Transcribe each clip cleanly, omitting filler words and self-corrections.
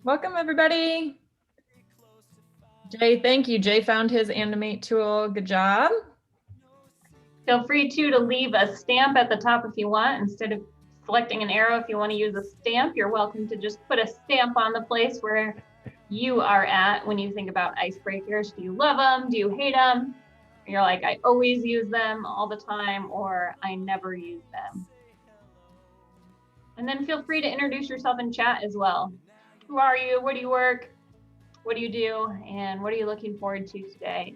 Welcome, everybody. Jay, thank you. Jay found his animate tool. Good job. Feel free to leave a stamp at the top if you want. Instead of selecting an arrow, if you want to use a stamp, you're welcome to just put a stamp on the place where you are at when you think about icebreakers. Do you love them? Do you hate them? You're like, I always use them all the time, or I never use them. And then feel free to introduce yourself in chat as well. Who are you? Where do you work? What do you do? And what are you looking forward to today?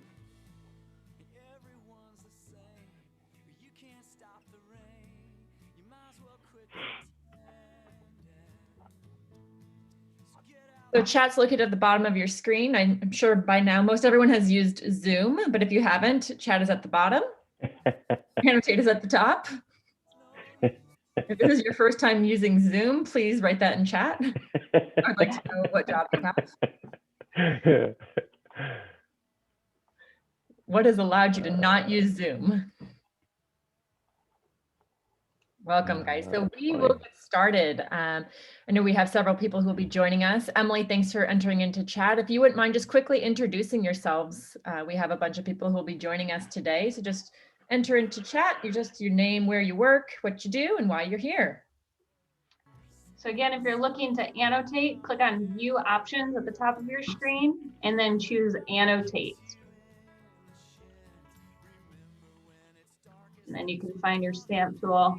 So chat's located at the bottom of your screen. I'm sure by now most everyone has used Zoom, but if you haven't, chat is at the bottom. Annotate is at the top. If this is your first time using Zoom, please write that in chat. I'd like to know what job you have. What has allowed you to not use Zoom? Welcome, guys. So we will get started. I know we have several people who will be joining us. Emily, thanks for entering into chat. If you wouldn't mind just quickly introducing yourselves. We have a bunch of people who will be joining us today. So just enter into chat. Your name, where you work, what you do, and why you're here. So again, if you're looking to annotate, click on View Options at the top of your screen, and then choose Annotate. And then you can find your stamp tool.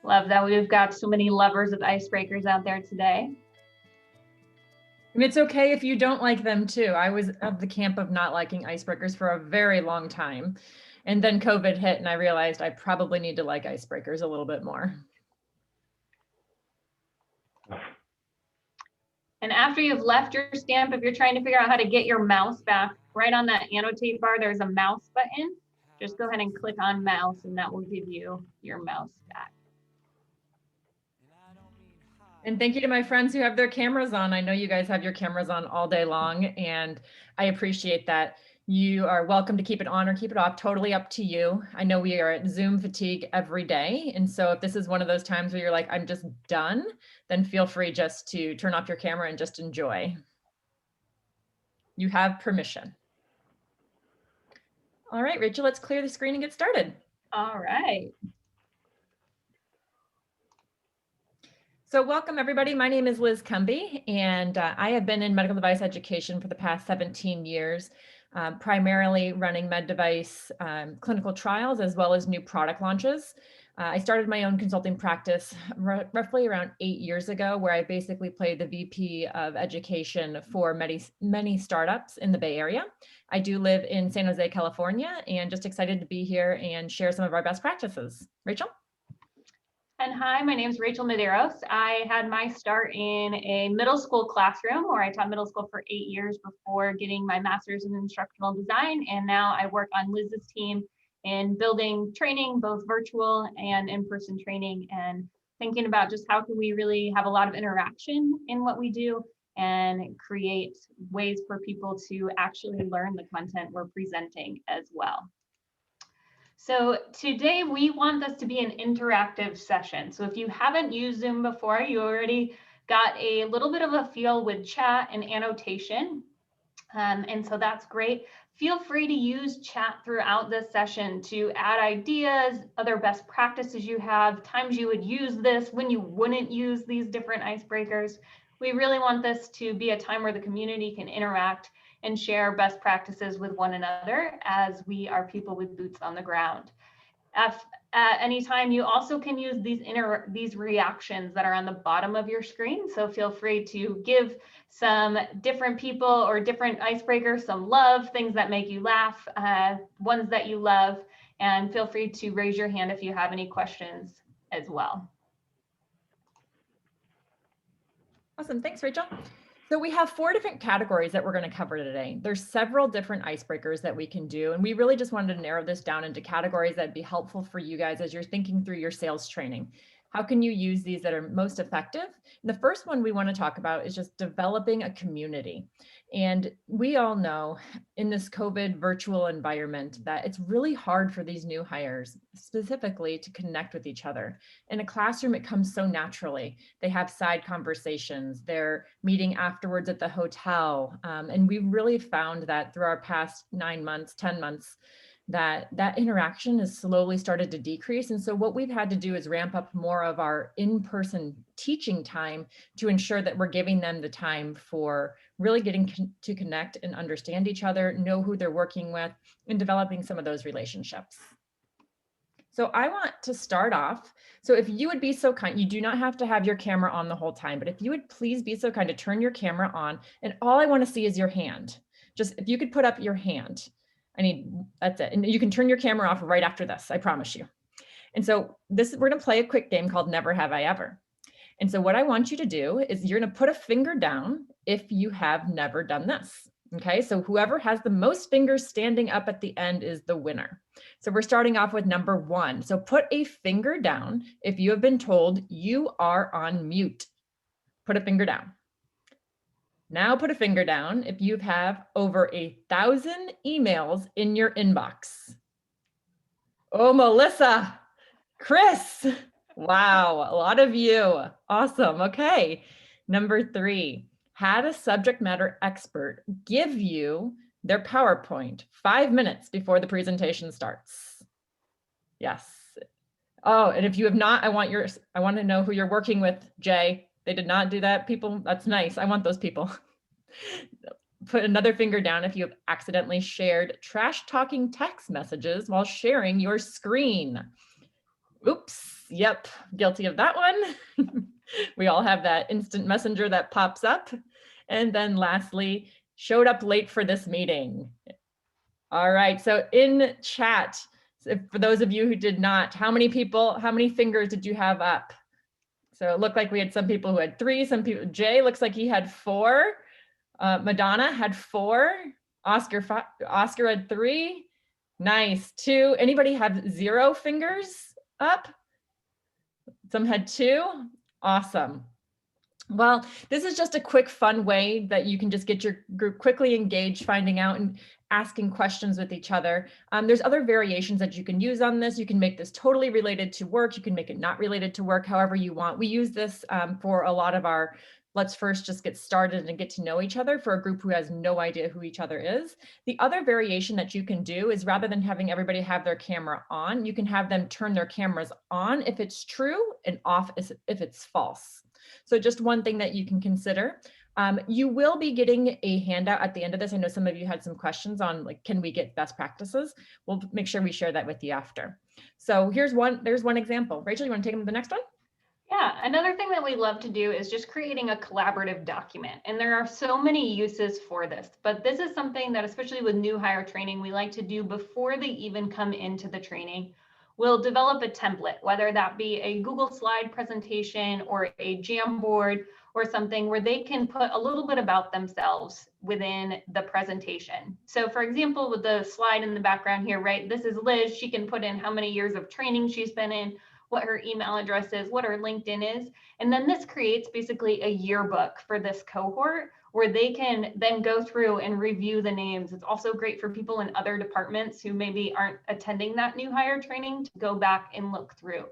Love that we've got so many lovers of icebreakers out there today. And it's okay if you don't like them too. I was of the camp of not liking icebreakers for a very long time. And then COVID hit and I realized I probably need to like icebreakers a little bit more. And after you've left your stamp, if you're trying to figure out how to get your mouse back, right on that annotate bar, there's a mouse button. Just go ahead and click on mouse and that will give you your mouse back. And thank you to my friends who have their cameras on. I know you guys have your cameras on all day long, and I appreciate that. You are welcome to keep it on or keep it off, totally up to you. I know we are at Zoom fatigue every day. And so if this is one of those times where you're like, I'm just done, then feel free just to turn off your camera and just enjoy. You have permission. All right, Rachel, let's clear the screen and get started. All right. So welcome everybody. My name is Liz Cumby, and I have been in medical device education for the past 17 years, primarily running med device clinical trials as well as new product launches. I started my own consulting practice roughly around 8 years ago, where I basically played the VP of education for many startups in the Bay Area. I do live in San Jose, California, and just excited to be here and share some of our best practices. Rachel? And hi, my name is Rachel Medeiros. I had my start in a middle school classroom where I taught middle school for 8 years before getting my master's in instructional design. And now I work on Liz's team in building training, both virtual and in-person training, and thinking about just how can we really have a lot of interaction in what we do and create ways for people to actually learn the content we're presenting as well. So today we want this to be an interactive session. So if you haven't used Zoom before, you already got a little bit of a feel with chat and annotation. And so that's great. Feel free to use chat throughout this session to add ideas, other best practices you have, times you would use this, when you wouldn't use these different icebreakers. We really want this to be a time where the community can interact and share best practices with one another as we are people with boots on the ground. At any time, you also can use these reactions that are on the bottom of your screen. So feel free to give some different people or different icebreakers some love, things that make you laugh, ones that you love, and feel free to raise your hand if you have any questions as well. Awesome, thanks, Rachel. So we have 4 different categories that we're going to cover today. There's several different icebreakers that we can do, and we really just wanted to narrow this down into categories that'd be helpful for you guys as you're thinking through your sales training. How can you use these that are most effective? And the first one we want to talk about is just developing a community. And we all know in this COVID virtual environment that it's really hard for these new hires specifically to connect with each other. In a classroom, it comes so naturally. They have side conversations, they're meeting afterwards at the hotel. And we really found that through our past 9 months, 10 months, that interaction has slowly started to decrease. And so what we've had to do is ramp up more of our in-person teaching time to ensure that we're giving them the time for really getting to connect and understand each other, know who they're working with, and developing some of those relationships. So I want to start off. So if you would be so kind, you do not have to have your camera on the whole time, but if you would please be so kind to turn your camera on, and all I want to see is your hand. Just if you could put up your hand. That's it. And you can turn your camera off right after this, I promise you. And so we're gonna play a quick game called Never Have I Ever. And so what I want you to do is you're gonna put a finger down if you have never done this. Okay, so whoever has the most fingers standing up at the end is the winner. So we're starting off with number 1. So put a finger down if you have been told you are on mute. Put a finger down. Now put a finger down if you have over 1,000 emails in your inbox. Oh, Melissa, Chris, wow, a lot of you. Awesome. Okay. Number 3, had a subject matter expert give you their PowerPoint 5 minutes before the presentation starts. Yes. Oh, and if you have not, I want to know who you're working with, Jay. They did not do that. People, that's nice. I want those people. Put another finger down if you have accidentally shared trash talking text messages while sharing your screen. Oops. Yep. Guilty of that one. We all have that instant messenger that pops up. And then lastly, showed up late for this meeting. All right. So in chat, for those of you who did not, how many fingers did you have up? So it looked like we had some people who had 3, some people, Jay looks like he had 4. Madonna had 4. Oscar had 3. Nice. 2. Anybody have 0 fingers up? Some had 2. Awesome. Well, this is just a quick, fun way that you can just get your group quickly engaged, finding out and asking questions with each other. There's other variations that you can use on this. You can make this totally related to work. You can make it not related to work, however you want. We use this for a lot of our let's first just get started and get to know each other for a group who has no idea who each other is. The other variation that you can do is rather than having everybody have their camera on, you can have them turn their cameras on if it's true and off if it's false. So just one thing that you can consider. You will be getting a handout at the end of this. I know some of you had some questions on like, can we get best practices? We'll make sure we share that with you after. So there's one example. Rachel, you want to take them to the next one? Yeah, another thing that we love to do is just creating a collaborative document. And there are so many uses for this, but this is something that, especially with new hire training, we like to do before they even come into the training. We'll develop a template, whether that be a Google slide presentation or a Jamboard or something where they can put a little bit about themselves within the presentation. So for example, with the slide in the background here, right, this is Liz. She can put in how many years of training she's been in, what her email address is, what her LinkedIn is. And then this creates basically a yearbook for this cohort where they can then go through and review the names. It's also great for people in other departments who maybe aren't attending that new hire training to go back and look through.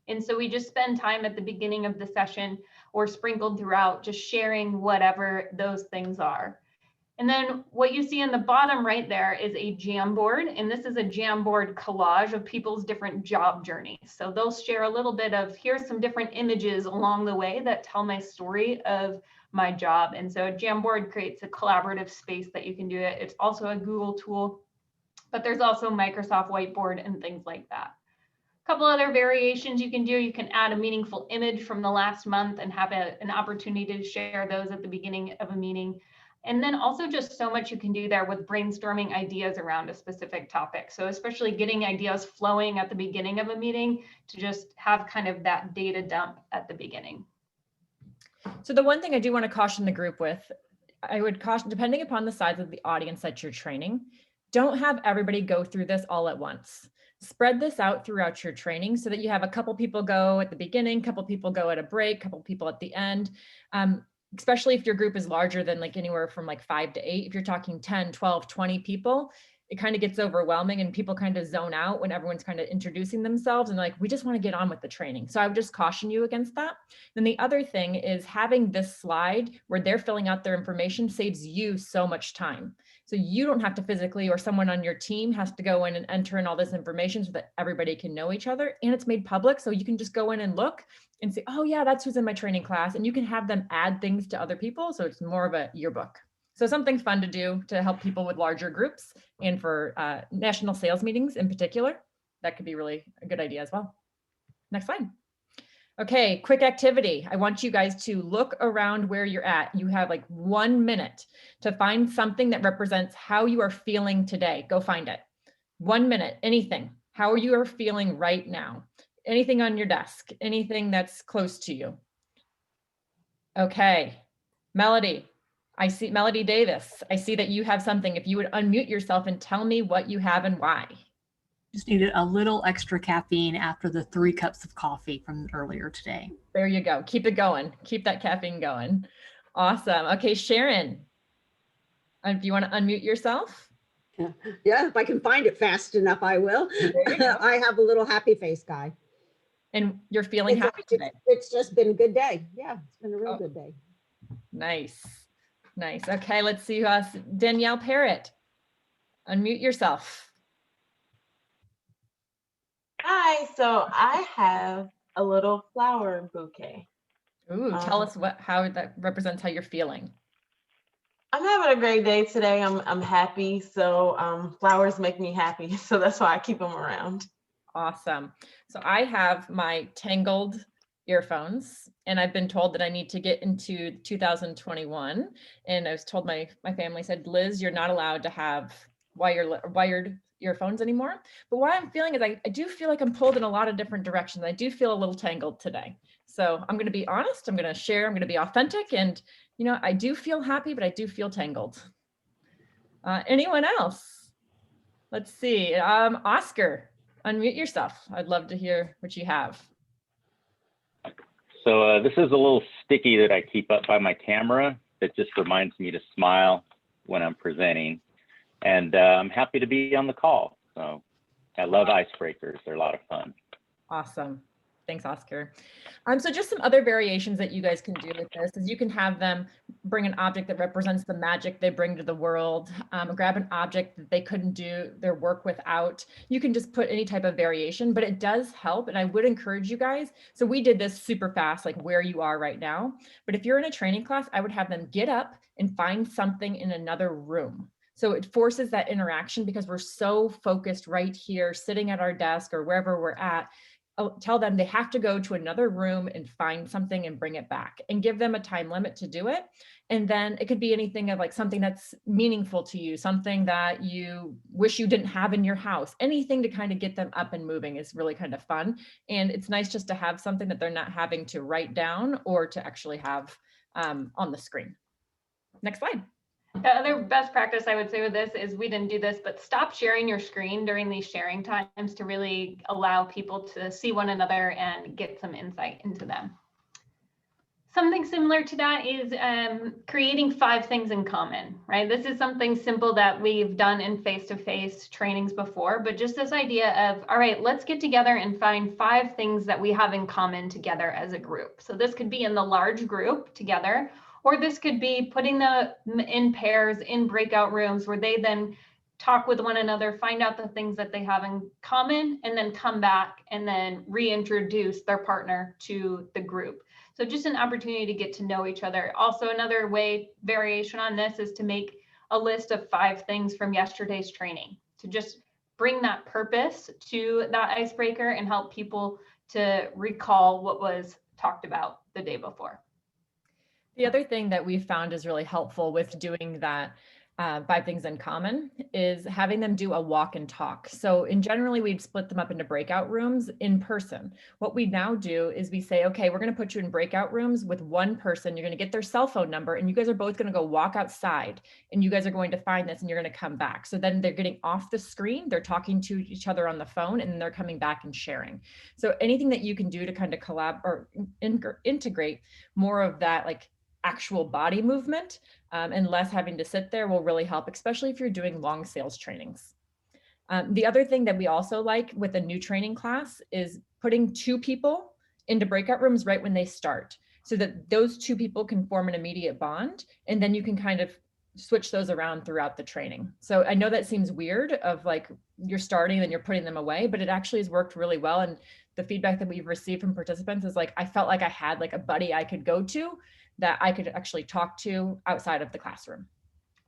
And so we just spend time at the beginning of the session or sprinkled throughout, just sharing whatever those things are. And then what you see in the bottom right there is a Jamboard, and this is a Jamboard collage of people's different job journeys. So they'll share a little bit of, here's some different images along the way that tell my story of my job. And so Jamboard creates a collaborative space that you can do it. It's also a Google tool, but there's also Microsoft Whiteboard and things like that. A couple other variations you can do. You can add a meaningful image from the last month and have an opportunity to share those at the beginning of a meeting. And then also just so much you can do there with brainstorming ideas around a specific topic. So especially getting ideas flowing at the beginning of a meeting to just have kind of that data dump at the beginning. So the one thing I do want to caution the group with, I would caution, depending upon the size of the audience that you're training, don't have everybody go through this all at once. spread this out throughout your training so that you have a couple people go at the beginning, couple people go at a break, couple people at the end. Especially if your group is larger than like anywhere from like 5 to 8, if you're talking 10, 12, 20 people, it kind of gets overwhelming and people kind of zone out when everyone's kind of introducing themselves and like, we just want to get on with the training. So I would just caution you against that. Then the other thing is having this slide where they're filling out their information saves you so much time. So you don't have to physically, or someone on your team has to go in and enter in all this information so that everybody can know each other. And it's made public. So you can just go in and look and say, oh yeah, that's who's in my training class. And you can have them add things to other people. So it's more of a yearbook. So something fun to do to help people with larger groups and for national sales meetings in particular. That could be really a good idea as well. Next slide. Okay, quick activity. I want you guys to look around where you're at. You have like 1 minute to find something that represents how you are feeling today. Go find it. 1 minute, anything. How you are feeling right now. Anything on your desk, anything that's close to you. Okay, Melody. I see Melody Davis. I see that you have something. If you would unmute yourself and tell me what you have and why. Just needed a little extra caffeine after the 3 cups of coffee from earlier today. There you go. Keep it going. Keep that caffeine going. Awesome. Okay, Sharon. If you want to unmute yourself. Yeah, if I can find it fast enough, I will. I have a little happy face guy. And you're feeling happy today. It's just been a good day. Yeah, it's been a real good day. Nice. Nice. Okay, let's see who else. Danielle Parrott. Unmute yourself. Hi, so I have a little flower bouquet. Ooh, tell us how that represents how you're feeling. I'm having a great day today. I'm happy, so flowers make me happy, so that's why I keep them around. Awesome. So I have my Tangled earphones, and I've been told that I need to get into 2021. And I was told my family said, Liz, you're not allowed to have wired earphones anymore. But what I'm feeling is I do feel like I'm pulled in a lot of different directions. I do feel a little tangled today. So I'm going to be honest. I'm going to share. I'm going to be authentic. And, you know, I do feel happy, but I do feel tangled. Anyone else? Let's see. Oscar, unmute yourself. I'd love to hear what you have. So this is a little sticky that I keep up by my camera that just reminds me to smile when I'm presenting. And I'm happy to be on the call. So I love Icebreakers. They're a lot of fun. Awesome. Thanks, Oscar. So just some other variations that you guys can do with this is you can have them bring an object that represents the magic they bring to the world, grab an object that they couldn't do their work without. You can just put any type of variation, but it does help. And I would encourage you guys. So we did this super fast, like where you are right now. But if you're in a training class, I would have them get up and find something in another room. So it forces that interaction because we're so focused right here, sitting at our desk or wherever we're at. Tell them they have to go to another room and find something and bring it back and give them a time limit to do it. And then it could be anything of like something that's meaningful to you, something that you wish you didn't have in your house, anything to kind of get them up and moving is really kind of fun. And it's nice just to have something that they're not having to write down or to actually have on the screen. Next slide. The other best practice I would say with this is we didn't do this, but stop sharing your screen during these sharing times to really allow people to see one another and get some insight into them. Something similar to that is creating 5 things in common, right? This is something simple that we've done in face-to-face trainings before, but just this idea of, all right, let's get together and find 5 things that we have in common together as a group. So this could be in the large group together, or this could be putting them in pairs in breakout rooms where they then talk with one another, find out the things that they have in common, and then come back and then reintroduce their partner to the group. So just an opportunity to get to know each other. Also, another variation on this is to make a list of 5 things from yesterday's training, to just bring that purpose to that icebreaker and help people to recall what was talked about the day before. The other thing that we found is really helpful with doing that 5 things in common, is having them do a walk and talk. So generally we'd split them up into breakout rooms in person. What we now do is we say, okay, we're going to put you in breakout rooms with one person. You're going to get their cell phone number and you guys are both going to go walk outside and you guys are going to find this and you're going to come back. So then they're getting off the screen, they're talking to each other on the phone, and then they're coming back and sharing. So anything that you can do to kind of collab or integrate more of that, like actual body movement, and less having to sit there, will really help, especially if you're doing long sales trainings. The other thing that we also like with a new training class is putting 2 people into breakout rooms right when they start, so that those 2 people can form an immediate bond, and then you can kind of switch those around throughout the training. So I know that seems weird, of like you're starting and then you're putting them away, but it actually has worked really well. And the feedback that we've received from participants is like, I felt like I had like a buddy I could go to that I could actually talk to outside of the classroom.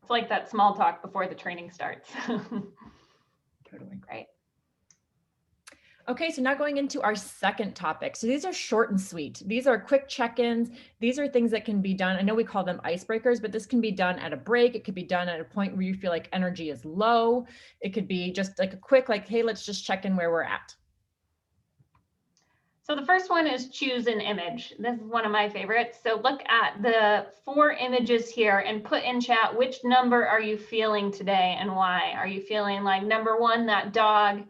It's like that small talk before the training starts. Totally. Great. Okay, so now going into our second topic. So these are short and sweet. These are quick check-ins. These are things that can be done. I know we call them icebreakers, but this can be done at a break. It could be done at a point where you feel like energy is low. It could be just like a quick, like, hey, let's just check in where we're at. So the first one is choose an image. This is one of my favorites. So look at the 4 images here and put in chat, which number are you feeling today and why? Are you feeling like number 1, that dog,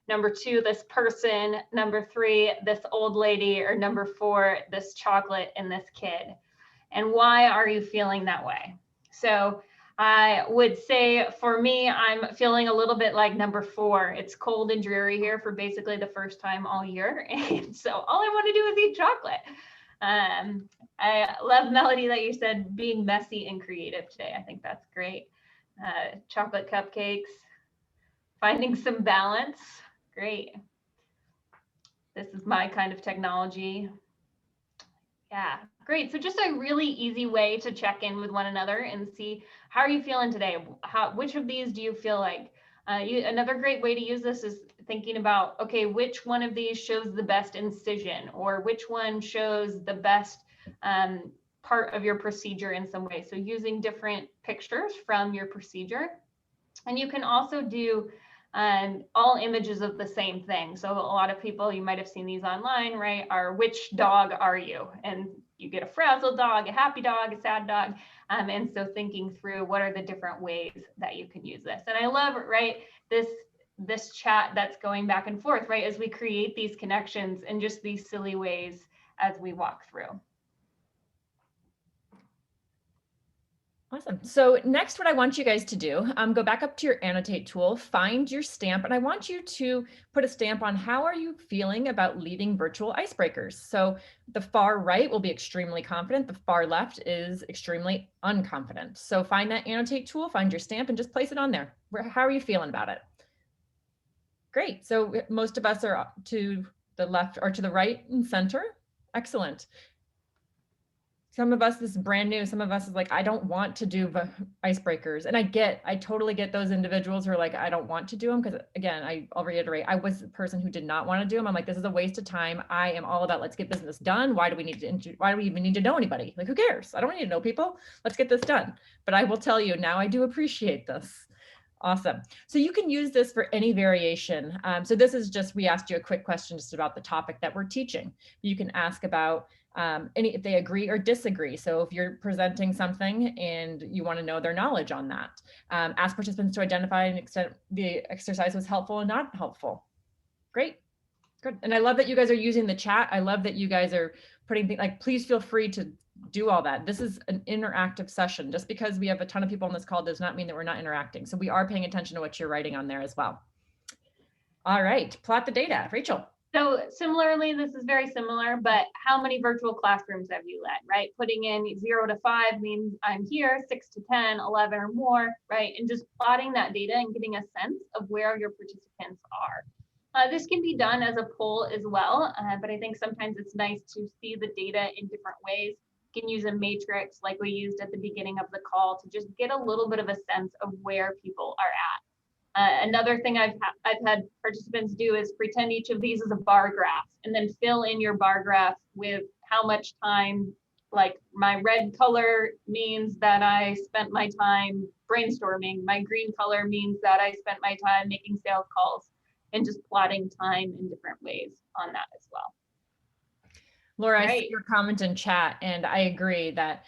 number 2, this person, number 3, this old lady, or number 4, this chocolate and this kid? And why are you feeling that way? So I would say for me, I'm feeling a little bit like number 4. It's cold and dreary here for basically the first time all year. And so all I want to do is eat chocolate. I love, Melody, that you said being messy and creative today. I think that's great. Chocolate cupcakes, finding some balance. Great. This is my kind of technology. Yeah, great. So just a really easy way to check in with one another and see, how are you feeling today? Which of these do you feel like? Another great way to use this is thinking about, okay, which one of these shows the best incision, or which one shows the best part of your procedure in some way. So using different pictures from your procedure. And you can also do all images of the same thing. So a lot of people, you might have seen these online, right, are which dog are you? And you get a frazzled dog, a happy dog, a sad dog. And so thinking through what are the different ways that you can use this. And I love, right, this chat that's going back and forth, right, as we create these connections in just these silly ways as we walk through. Awesome. So next, what I want you guys to do, go back up to your annotate tool, find your stamp, and I want you to put a stamp on how are you feeling about leading virtual icebreakers. So the far right will be extremely confident. The far left is extremely unconfident. So find that annotate tool, find your stamp, and just place it on there. How are you feeling about it? Great. So most of us are to the left or to the right and center. Excellent. Some of us, this is brand new. Some of us is like, I don't want to do icebreakers. And I totally get those individuals who are like, I don't want to do them. Because again, I'll reiterate, I was the person who did not want to do them. I'm like, this is a waste of time. I am all about, let's get business done. Why do we even need to know anybody? Like, who cares? I don't need to know people. Let's get this done. But I will tell you now, I do appreciate this. Awesome. So you can use this for any variation. So this is just, we asked you a quick question just about the topic that we're teaching. You can ask about if they agree or disagree. So if you're presenting something and you want to know their knowledge on that, ask participants to identify an extent the exercise was helpful and not helpful. Great. Good. And I love that you guys are using the chat. I love that you guys are putting things like, please feel free to do all that. This is an interactive session. Just because we have a ton of people on this call does not mean that we're not interacting. So we are paying attention to what you're writing on there as well. All right, plot the data. Rachel. So similarly, this is very similar, but how many virtual classrooms have you led, right? Putting in 0 to 5 means I'm here, 6 to 10, 11 or more, right? And just plotting that data and getting a sense of where your participants are. This can be done as a poll as well, but I think sometimes it's nice to see the data in different ways. You can use a matrix like we used at the beginning of the call to just get a little bit of a sense of where people are at. Another thing I've had participants do is pretend each of these is a bar graph and then fill in your bar graph with how much time like my red color means that I spent my time brainstorming. My green color means that I spent my time making sales calls, and just plotting time in different ways on that as well. Laura, I see Right. your comment in chat, and I agree that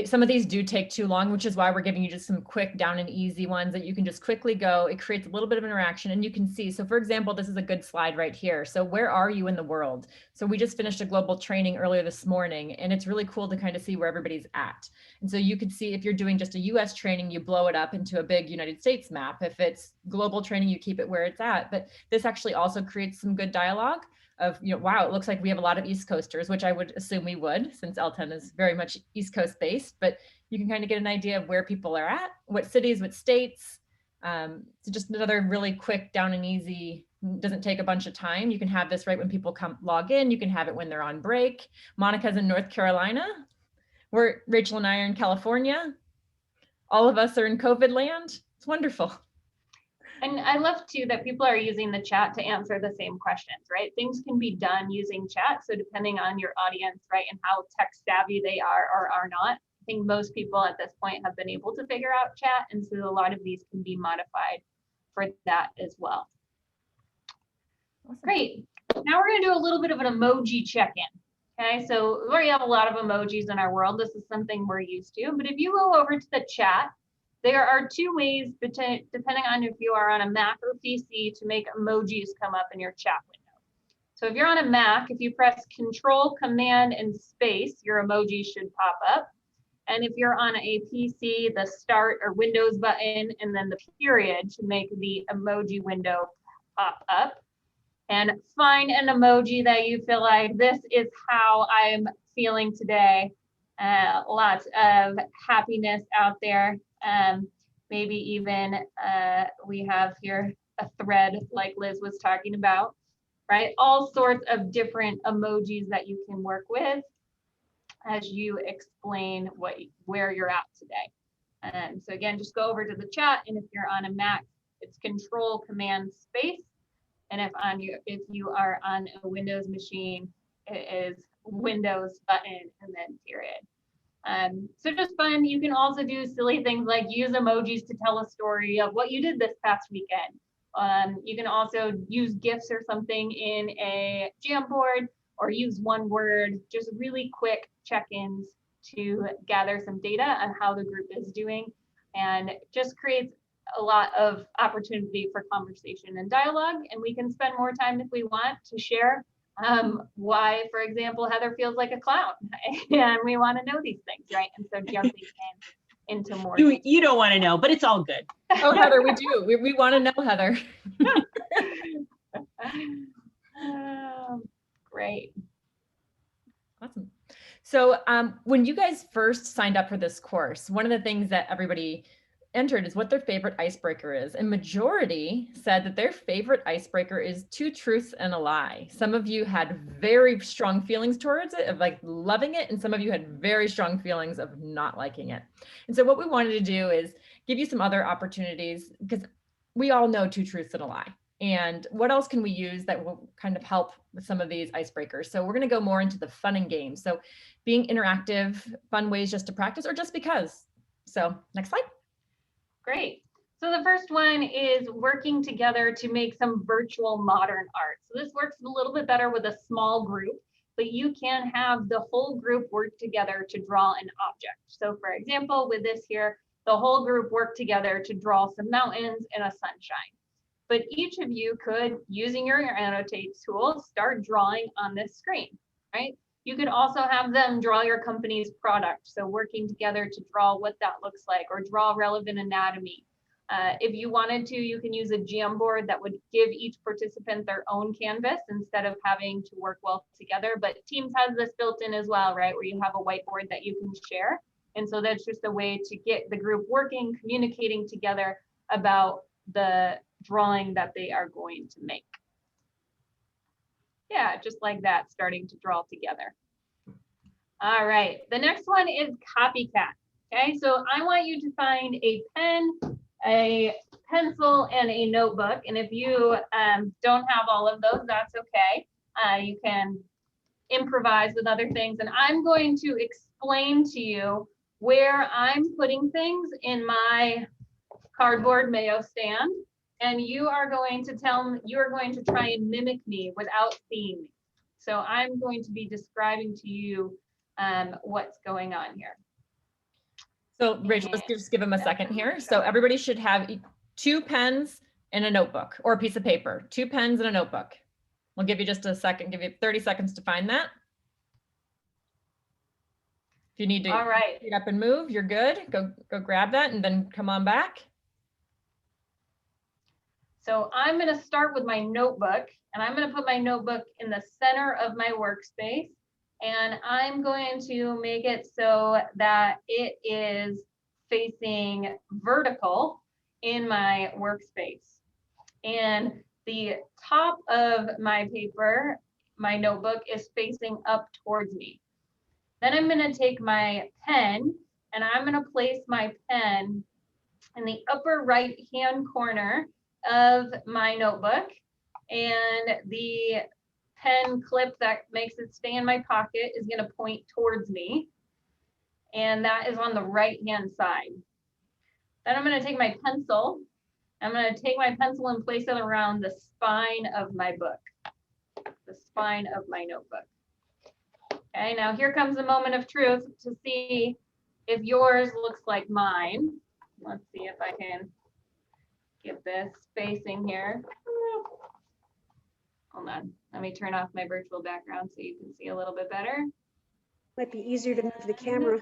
some of these do take too long, which is why we're giving you just some quick down and easy ones that you can just quickly go. It creates a little bit of interaction, and you can see. So for example, this is a good slide right here. So where are you in the world? So we just finished a global training earlier this morning, and it's really cool to kind of see where everybody's at. And so you could see if you're doing just a US training, you blow it up into a big United States map. If it's global training, you keep it where it's at. But this actually also creates some good dialogue of, wow, it looks like we have a lot of East Coasters, which I would assume we would, since LTEN is very much East Coast based, but you can kind of get an idea of where people are at, what cities, what states. So just another really quick down and easy, doesn't take a bunch of time. You can have this right when people log in. You can have it when they're on break. Monica's in North Carolina. Rachel and I are in California. All of us are in COVID land. It's wonderful. And I love too that people are using the chat to answer the same questions, right? Things can be done using chat. So depending on your audience, right, and how tech savvy they are or are not, I think most people at this point have been able to figure out chat. And so a lot of these can be modified for that as well. Awesome. Great. Now we're going to do a little bit of an emoji check-in. Okay, so we already have a lot of emojis in our world. This is something we're used to. But if you go over to the chat, there are two ways, depending on if you are on a Mac or PC, to make emojis come up in your chat window. So if you're on a Mac, if you press Control, Command, and Space, your emoji should pop up. And if you're on a PC, the Start or Windows button, and then the period to make the emoji window pop up. And find an emoji that you feel like, this is how I'm feeling today. Lots of happiness out there. Maybe even we have here a thread like Liz was talking about, right? All sorts of different emojis that you can work with as you explain where you're at today. So again, just go over to the chat, and if you're on a Mac, it's Control, Command, Space. And if you are on a Windows machine, it is Windows button and then period. So just fun. You can also do silly things like use emojis to tell a story of what you did this past weekend. You can also use GIFs or something in a Jamboard, or use one word, just really quick check-ins to gather some data on how the group is doing, and just creates a lot of opportunity for conversation and dialogue. And we can spend more time if we want to share why, for example, Heather feels like a clown, and we want to know these things, right? And so jumping into more. You don't want to know, but it's all good. Oh, Heather, we do. We want to know, Heather. Great. Awesome. So when you guys first signed up for this course, one of the things that everybody entered is what their favorite icebreaker is. And majority said that their favorite icebreaker is 2 truths and a lie. Some of you had very strong feelings towards it, of like loving it, and some of you had very strong feelings of not liking it. And so what we wanted to do is give you some other opportunities, because we all know 2 truths and a lie. And what else can we use that will kind of help with some of these icebreakers? So we're going to go more into the fun and games. So being interactive, fun ways just to practice, or just because. So next slide. Great. So the first one is working together to make some virtual modern art. So this works a little bit better with a small group, but you can have the whole group work together to draw an object. So for example, with this here, the whole group worked together to draw some mountains and a sunshine. But each of you could, using your annotate tool, start drawing on this screen, right? You could also have them draw your company's product. So working together to draw what that looks like, or draw relevant anatomy. If you wanted to, you can use a Jamboard that would give each participant their own canvas instead of having to work well together. But Teams has this built in as well, right? Where you have a whiteboard that you can share. And so that's just a way to get the group working, communicating together about the drawing that they are going to make. Yeah, just like that, starting to draw together. All right, the next one is copycat. Okay, so I want you to find a pen, a pencil, and a notebook. And if you don't have all of those, that's okay. You can improvise with other things. And I'm going to explain to you where I'm putting things in my cardboard mayo stand. And you are going to try and mimic me without seeing me. So I'm going to be describing to you what's going on here. So Rachel, let's just give them a second here. So everybody should have 2 pens and a notebook or a piece of paper, 2 pens and a notebook. We'll give you just a second, give you 30 seconds to find that. If you need to All right. get up and move, you're good. Go grab that and then come on back. So I'm going to start with my notebook, and I'm going to put my notebook in the center of my workspace. And I'm going to make it so that it is facing vertical in my workspace. And the top of my paper, my notebook, is facing up towards me. Then I'm going to take my pen and I'm going to place my pen in the upper right hand corner of my notebook, and the pen clip that makes it stay in my pocket is going to point towards me, and that is on the right hand side. Then I'm going to take my pencil. I'm going to take my pencil and place it around the spine of my book, the spine of my notebook. Okay, now here comes the moment of truth to see if yours looks like mine. Let's see if I can get this spacing here. Hold on, let me turn off my virtual background so you can see a little bit better. Might be easier to move the camera.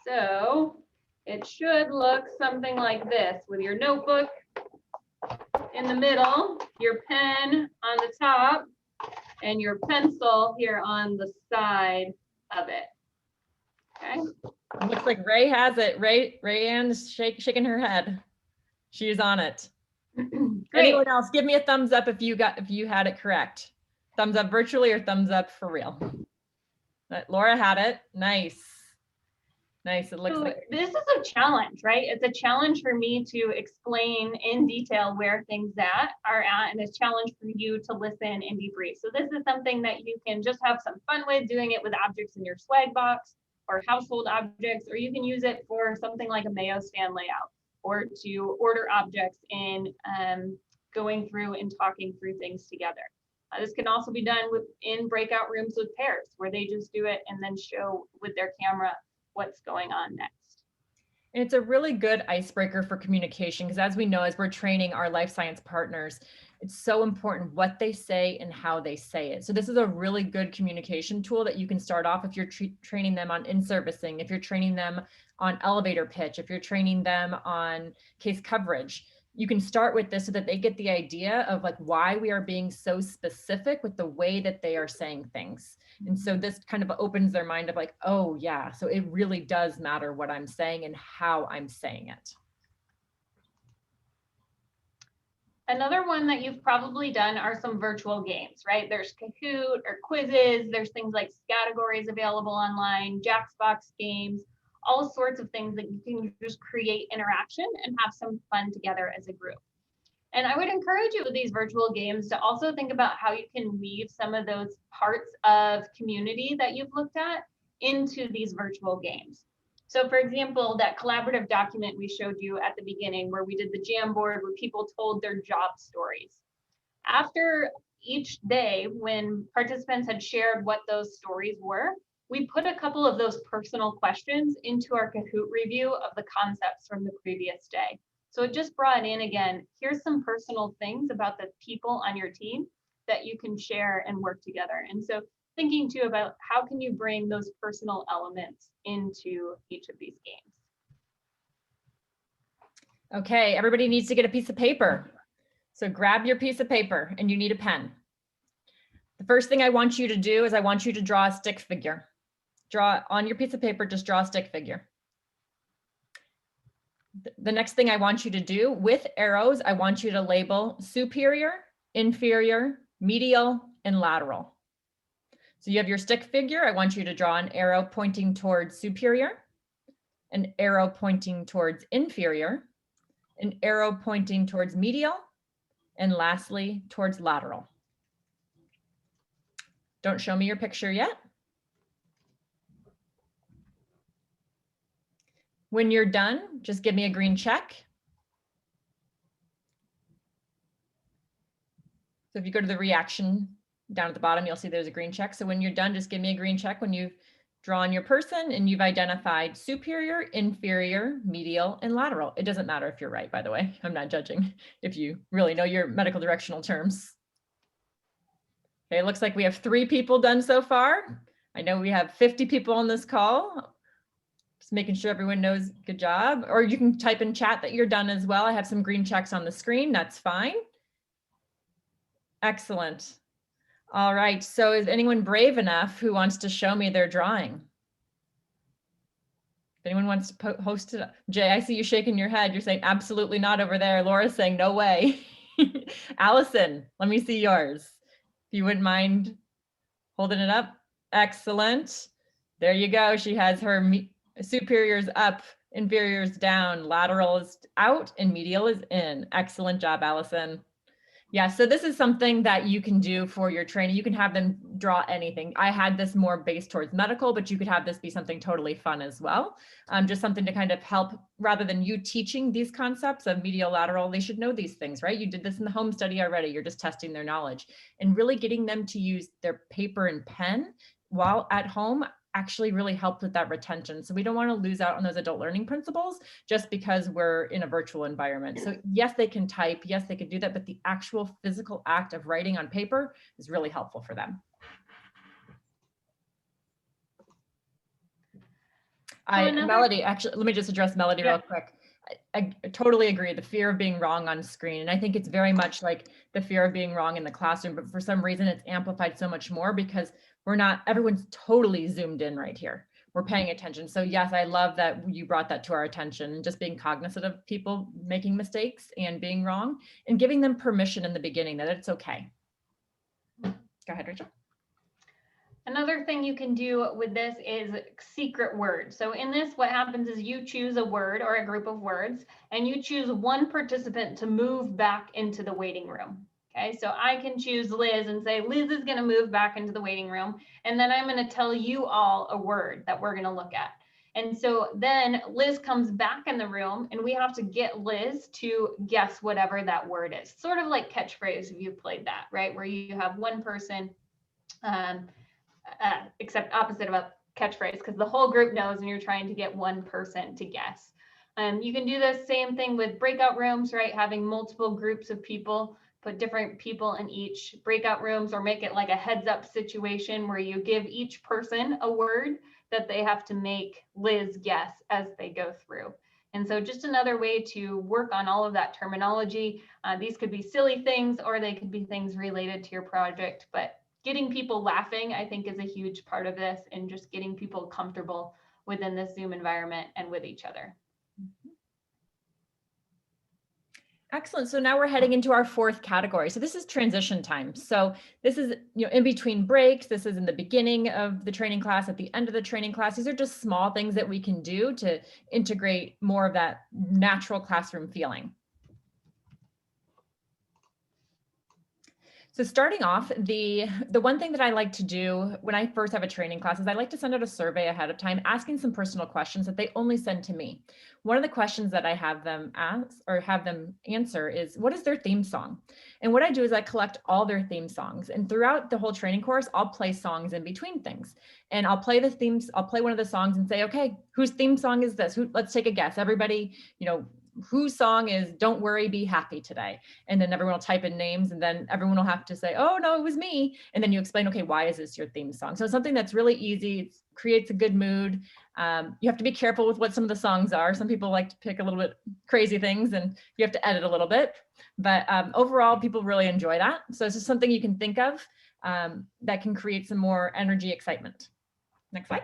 So it should look something like this, with your notebook in the middle, your pen on the top, and your pencil here on the side of it. Okay. Looks like Ray has it. Rayanne's shaking her head. She's on it. Anyone else? Give me a thumbs up if you had it correct. Thumbs up virtually or thumbs up for real. Laura had it. Nice. Nice. It looks So like this is a challenge, right? It's a challenge for me to explain in detail where things are at, and a challenge for you to listen and debrief. So this is something that you can just have some fun with, doing it with objects in your swag box or household objects, or you can use it for something like a Mayo stand layout, or to order objects in going through and talking through things together. This can also be done in breakout rooms with pairs, where they just do it and then show with their camera what's going on next. And it's a really good icebreaker for communication, because as we know, as we're training our life science partners, it's so important what they say and how they say it. So this is a really good communication tool that you can start off if you're training them on in-servicing, if you're training them on elevator pitch, if you're training them on case coverage. You can start with this so that they get the idea of like why we are being so specific with the way that they are saying things. And so this kind of opens their mind of like, oh yeah, so it really does matter what I'm saying and how I'm saying it. Another one that you've probably done are some virtual games, right? There's Kahoot or quizzes. There's things like categories available online, Jaxbox games, all sorts of things that you can just create interaction and have some fun together as a group. And I would encourage you with these virtual games to also think about how you can weave some of those parts of community that you've looked at into these virtual games. So for example, that collaborative document we showed you at the beginning, where we did the Jamboard, where people told their job stories. After each day, when participants had shared what those stories were, we put a couple of those personal questions into our Kahoot review of the concepts from the previous day. So it just brought in, again, here's some personal things about the people on your team that you can share and work together. And so thinking too about how can you bring those personal elements into each of these games. Okay, everybody needs to get a piece of paper. So grab your piece of paper and you need a pen. The first thing I want you to do is I want you to draw a stick figure. Draw on your piece of paper, just draw a stick figure. The next thing I want you to do with arrows, I want you to label superior, inferior, medial, and lateral. So you have your stick figure. I want you to draw an arrow pointing towards superior, an arrow pointing towards inferior, an arrow pointing towards medial, and lastly, towards lateral. Don't show me your picture yet. When you're done, just give me a green check. So if you go to the reaction down at the bottom, you'll see there's a green check. So when you're done, just give me a green check when you've drawn your person and you've identified superior, inferior, medial, and lateral. It doesn't matter if you're right, by the way. I'm not judging if you really know your medical directional terms. Okay, it looks like we have 3 people done so far. I know we have 50 people on this call. Just making sure everyone knows, good job. Or you can type in chat that you're done as well. I have some green checks on the screen, that's fine. Excellent. All right, so is anyone brave enough who wants to show me their drawing? If anyone wants to host it, Jay, I see you shaking your head. You're saying absolutely not over there. Laura's saying no way. Allison, let me see yours. If you wouldn't mind holding it up. Excellent. There you go. She has her superiors up, inferiors down, lateral is out, and medial is in. Excellent job, Allison. Yeah, so this is something that you can do for your training. You can have them draw anything. I had this more based towards medical, but you could have this be something totally fun as well. Just something to kind of help, rather than you teaching these concepts of medial, lateral, they should know these things, right? You did this in the home study already. You're just testing their knowledge and really getting them to use their paper and pen while at home actually really helped with that retention. So we don't want to lose out on those adult learning principles just because we're in a virtual environment. So yes, they can type, yes, they can do that, but the actual physical act of writing on paper is really helpful for them. Melody, actually, let me just address Melody real quick. I totally agree. The fear of being wrong on screen. And I think it's very much like the fear of being wrong in the classroom, but for some reason it's amplified so much more because everyone's totally zoomed in right here. We're paying attention. So yes, I love that you brought that to our attention and just being cognizant of people making mistakes and being wrong and giving them permission in the beginning that it's okay. Go ahead, Rachel. Another thing you can do with this is secret words. So in this, what happens is you choose a word or a group of words, and you choose one participant to move back into the waiting room. Okay, so I can choose Liz and say, Liz is going to move back into the waiting room. And then I'm going to tell you all a word that we're going to look at. And so then Liz comes back in the room and we have to get Liz to guess whatever that word is. Sort of like catchphrase, if you've played that, right? Where you have one person, except opposite of a catchphrase, because the whole group knows and you're trying to get one person to guess. You can do the same thing with breakout rooms, right? Having multiple groups of people, put different people in each breakout rooms, or make it like a heads up situation where you give each person a word that they have to make Liz guess as they go through. And so just another way to work on all of that terminology. These could be silly things or they could be things related to your project, but getting people laughing, I think, is a huge part of this, and just getting people comfortable within this Zoom environment and with each other. Excellent. So now we're heading into our 4th category. So this is transition time. So this is, in between breaks. This is in the beginning of the training class, at the end of the training class. These are just small things that we can do to integrate more of that natural classroom feeling. So starting off, the one thing that I like to do when I first have a training class is I like to send out a survey ahead of time, asking some personal questions that they only send to me. One of the questions that I have them ask or have them answer is, what is their theme song? And what I do is I collect all their theme songs, and throughout the whole training course, I'll play songs in between things. And I'll play the themes, I'll play one of the songs and say, okay, whose theme song is this? Let's take a guess. Everybody, whose song is Don't Worry, Be Happy Today? And then everyone will type in names, and then everyone will have to say, oh no, it was me. And then you explain, okay, why is this your theme song? So something that's really easy, it creates a good mood. You have to be careful with what some of the songs are. Some people like to pick a little bit crazy things and you have to edit a little bit, but overall people really enjoy that. So it's just something you can think of that can create some more energy, excitement. Next slide.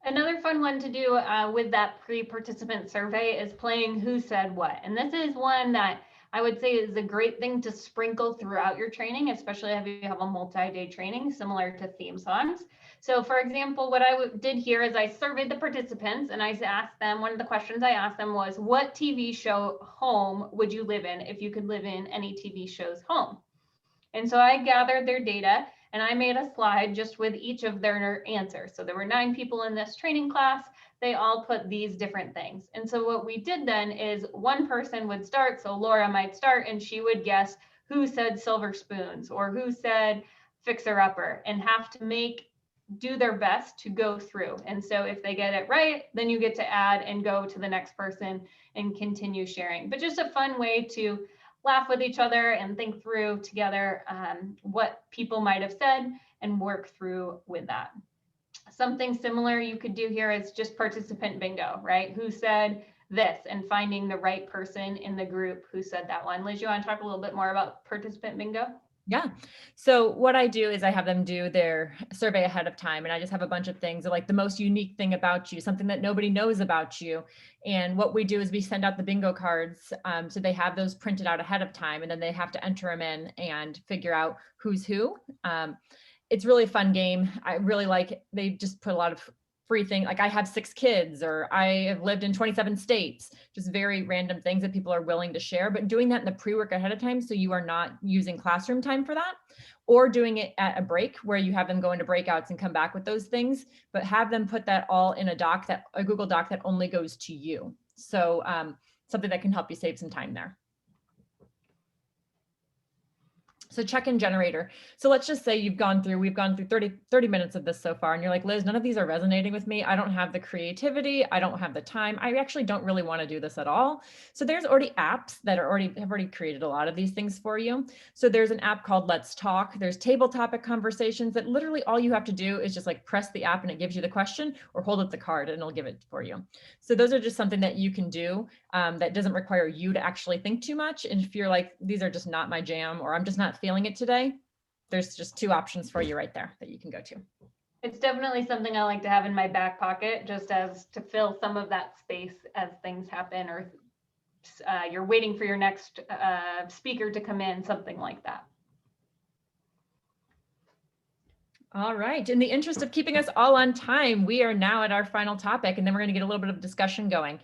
Another fun one to do with that pre-participant survey is playing Who Said What. And this is one that I would say is a great thing to sprinkle throughout your training, especially if you have a multi-day training similar to theme songs. So for example, what I did here is I surveyed the participants and I asked them, one of the questions I asked them was, what TV show home would you live in if you could live in any TV show's home? And so I gathered their data and I made a slide just with each of their answers. So there were 9 people in this training class. They all put these different things. And so what we did then is one person would start. So Laura might start and she would guess who said silver spoons or who said fixer upper, and have to do their best to go through. And so if they get it right, then you get to add and go to the next person and continue sharing. But just a fun way to laugh with each other and think through together what people might have said and work through with that. Something similar you could do here is just participant bingo, right? Who said this, and finding the right person in the group who said that one. Liz, you want to talk a little bit more about participant bingo? Yeah. So what I do is I have them do their survey ahead of time, and I just have a bunch of things like the most unique thing about you, something that nobody knows about you. And what we do is we send out the bingo cards. So they have those printed out ahead of time, and then they have to enter them in and figure out who's who. It's really a fun game. I really like it. They just put a lot of free thing, like I have 6 kids, or I have lived in 27 states, just very random things that people are willing to share, but doing that in the pre-work ahead of time, so you are not using classroom time for that, or doing it at a break where you have them go into breakouts and come back with those things, but have them put that all in a Google Doc that only goes to you. So something that can help you save some time there. So check-in generator. So let's just say we've gone through 30 minutes of this so far, and you're like, Liz, none of these are resonating with me. I don't have the creativity. I don't have the time. I actually don't really want to do this at all. So there's already apps that have already created a lot of these things for you. So there's an app called Let's Talk. There's table topic conversations that literally all you have to do is just like press the app and it gives you the question, or hold up the card and it'll give it for you. So those are just something that you can do that doesn't require you to actually think too much. And if you're like, these are just not my jam, or I'm just not feeling it today, there's just 2 options for you right there that you can go to. It's definitely something I like to have in my back pocket, just as to fill some of that space as things happen, or you're waiting for your next speaker to come in, something like that. All right. In the interest of keeping us all on time, we are now at our final topic, and then we're going to get a little bit of discussion going.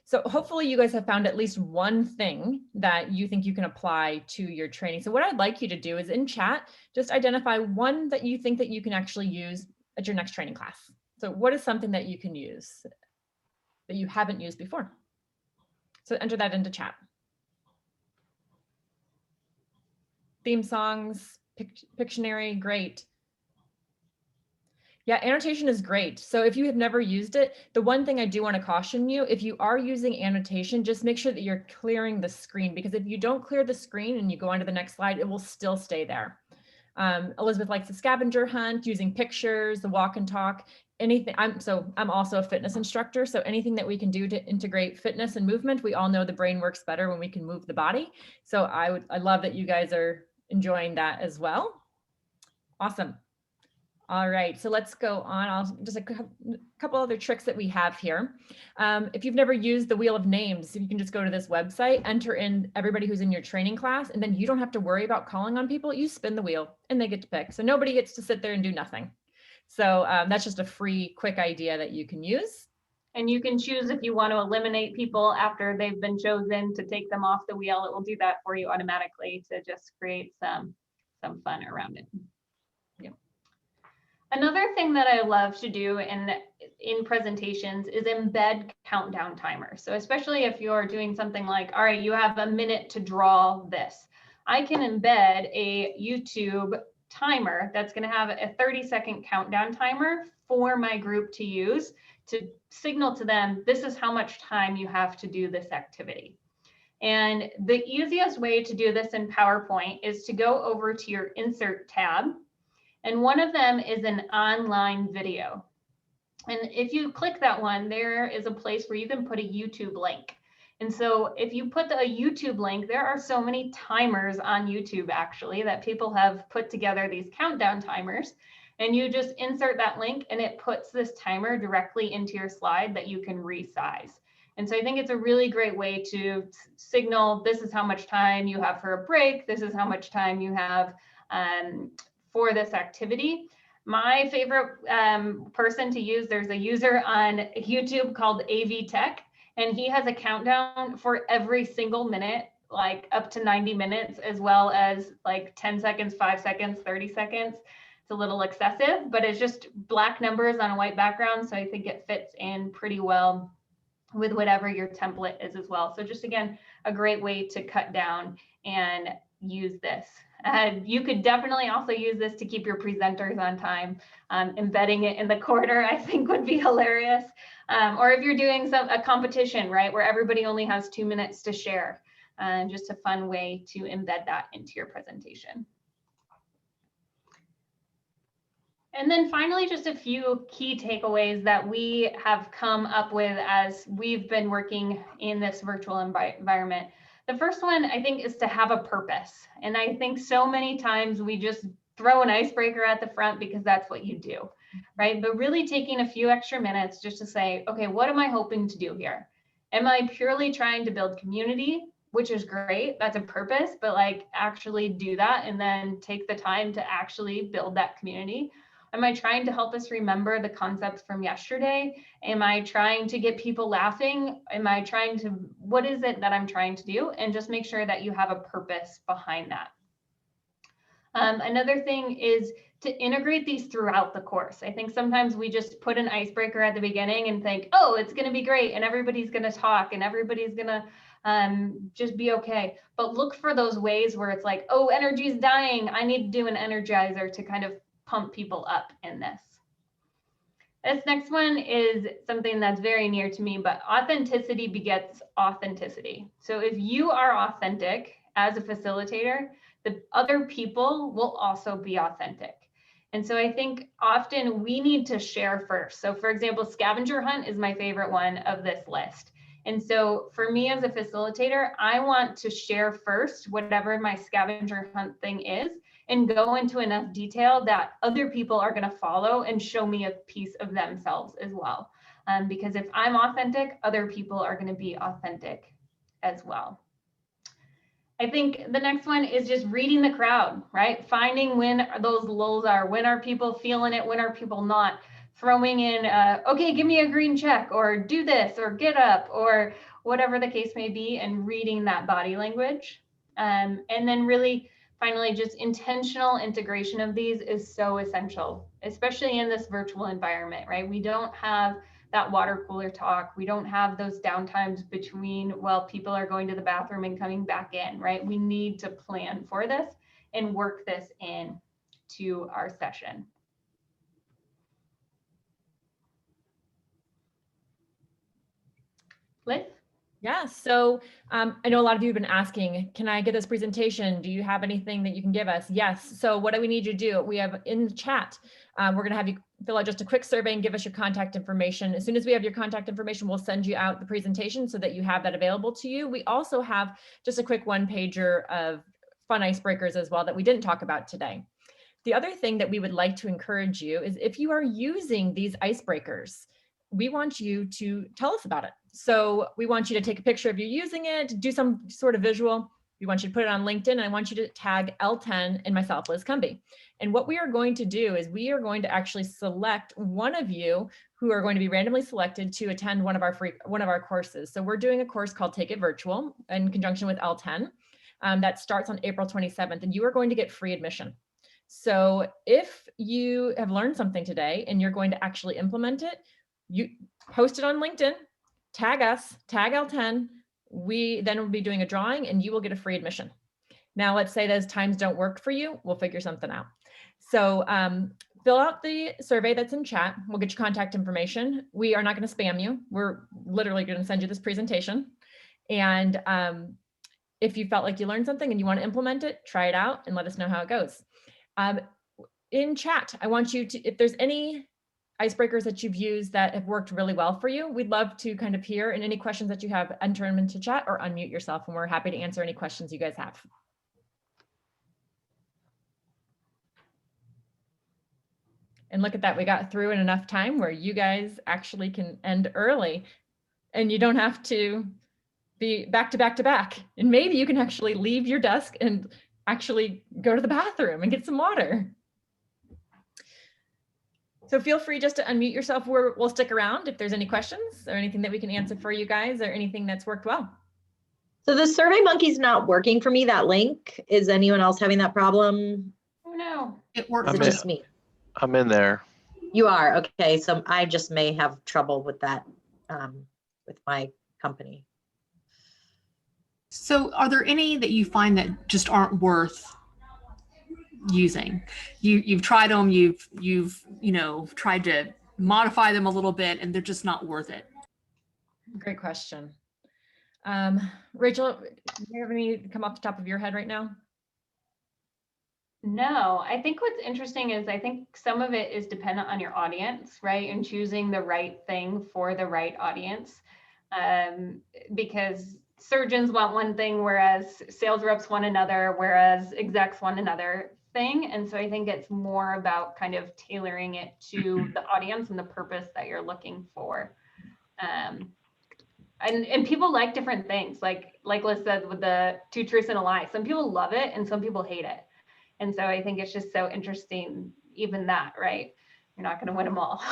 So hopefully you guys have found at least one thing that you think you can apply to your training. So what I'd like you to do is in chat, just identify one that you think that you can actually use at your next training class. So what is something that you can use that you haven't used before? So enter that into chat. Theme songs, Pictionary, great. Yeah, annotation is great. So if you have never used it, the one thing I do want to caution you, if you are using annotation, just make sure that you're clearing the screen, because if you don't clear the screen and you go on to the next slide, it will still stay there. Elizabeth likes the scavenger hunt, using pictures, the walk and talk, anything. I'm also a fitness instructor. So anything that we can do to integrate fitness and movement, we all know the brain works better when we can move the body. So I love that you guys are enjoying that as well. Awesome. All right, so let's go on. Just a couple other tricks that we have here. If you've never used the wheel of names, you can just go to this website, enter in everybody who's in your training class, and then you don't have to worry about calling on people. You spin the wheel and they get to pick. So nobody gets to sit there and do nothing. So that's just a free, quick idea that you can use. And you can choose if you want to eliminate people after they've been chosen to take them off the wheel. It will do that for you automatically to just create some fun around it. Yeah. Another thing that I love to do in presentations is embed countdown timers. So especially if you're doing something like, all right, you have a minute to draw this. I can embed a YouTube timer that's going to have a 30-second countdown timer for my group to use to signal to them, this is how much time you have to do this activity. And the easiest way to do this in PowerPoint is to go over to your Insert tab. And one of them is an online video. And if you click that one, there is a place where you can put a YouTube link. And so if you put a YouTube link, there are so many timers on YouTube actually that people have put together these countdown timers. And you just insert that link and it puts this timer directly into your slide that you can resize. And so I think it's a really great way to signal, this is how much time you have for a break, this is how much time you have for this activity. My favorite person to use, there's a user on YouTube called AV Tech, and he has a countdown for every single minute, like up to 90 minutes, as well as like 10 seconds, 5 seconds, 30 seconds. It's a little excessive, but it's just black numbers on a white background. So I think it fits in pretty well with whatever your template is as well. So just again, a great way to cut down and use this. You could definitely also use this to keep your presenters on time. Embedding it in the corner, I think, would be hilarious. Or if you're doing a competition, right, where everybody only has 2 minutes to share, just a fun way to embed that into your presentation. And then finally, just a few key takeaways that we have come up with as we've been working in this virtual environment. The first one, I think, is to have a purpose. And I think so many times we just throw an icebreaker at the front because that's what you do, right? But really taking a few extra minutes just to say, okay, what am I hoping to do here? Am I purely trying to build community, which is great, that's a purpose, but like actually do that and then take the time to actually build that community? Am I trying to help us remember the concepts from yesterday? Am I trying to get people laughing? Am I trying to, what is it that I'm trying to do? And just make sure that you have a purpose behind that. Another thing is to integrate these throughout the course. I think sometimes we just put an icebreaker at the beginning and think, oh, it's going to be great and everybody's going to talk and everybody's going to just be okay. But look for those ways where it's like, oh, energy is dying. I need to do an energizer to kind of pump people up in this. This next one is something that's very near to me, but authenticity begets authenticity. So if you are authentic as a facilitator, the other people will also be authentic. And so I think often we need to share first. So for example, scavenger hunt is my favorite one of this list. And so for me as a facilitator, I want to share first whatever my scavenger hunt thing is and go into enough detail that other people are going to follow and show me a piece of themselves as well. Because if I'm authentic, other people are going to be authentic as well. I think the next one is just reading the crowd, right? Finding when those lulls are, when are people feeling it, when are people not? Throwing in, okay, give me a green check, or do this, or get up, or whatever the case may be, and reading that body language. And then really, finally, just intentional integration of these is so essential, especially in this virtual environment, right? We don't have that water cooler talk. We don't have those downtimes between, well, people are going to the bathroom and coming back in, right? We need to plan for this and work this in to our session. Liz? Yeah, so I know a lot of you have been asking, can I get this presentation? Do you have anything that you can give us? Yes, so what do we need you to do? We have in the chat, we're gonna have you fill out just a quick survey and give us your contact information. As soon as we have your contact information, we'll send you out the presentation so that you have that available to you. We also have just a quick one-pager of fun icebreakers as well that we didn't talk about today. The other thing that we would like to encourage you is if you are using these icebreakers, we want you to tell us about it. So we want you to take a picture of you using it, do some sort of visual. We want you to put it on LinkedIn, and I want you to tag LTEN and myself, Liz Cumby. And what we are going to do is we are going to actually select one of you who are going to be randomly selected to attend one of our courses. So we're doing a course called Take It Virtual in conjunction with LTEN that starts on April 27th, and you are going to get free admission. So if you have learned something today and you're going to actually implement it, you post it on LinkedIn, tag us, tag LTEN. We then will be doing a drawing and you will get a free admission. Now, let's say those times don't work for you. We'll figure something out. So fill out the survey that's in chat. We'll get your contact information. We are not going to spam you. We're literally going to send you this presentation. And if you felt like you learned something and you want to implement it, try it out and let us know how it goes. In chat, I want you to, if there's any icebreakers that you've used that have worked really well for you, we'd love to kind of hear, and any questions that you have, enter them into chat or unmute yourself, and we're happy to answer any questions you guys have. And look at that, we got through in enough time where you guys actually can end early. and you don't have to be back to back to back. And maybe you can actually leave your desk and actually go to the bathroom and get some water. So feel free just to unmute yourself. We'll stick around if there's any questions or anything that we can answer for you guys, or anything that's worked well. So the SurveyMonkey's not working for me, that link. Is anyone else having that problem? Oh, no. It works. Is it just me? I'm in there. You are, okay. So I just may have trouble with that, with my company. So are there any that you find that just aren't worth using? You've tried them, you've tried to modify them a little bit, and they're just not worth it? Great question. Rachel, do you have any come off the top of your head right now? No, I think what's interesting is I think some of it is dependent on your audience, right? And choosing the right thing for the right audience. Because surgeons want one thing, whereas sales reps want another, whereas execs want another thing. And so I think it's more about kind of tailoring it to the audience and the purpose that you're looking for. And people like different things, like Liz said, with the 2 truths and a lie. Some people love it and some people hate it. And so I think it's just so interesting, even that, right? You're not going to win them all.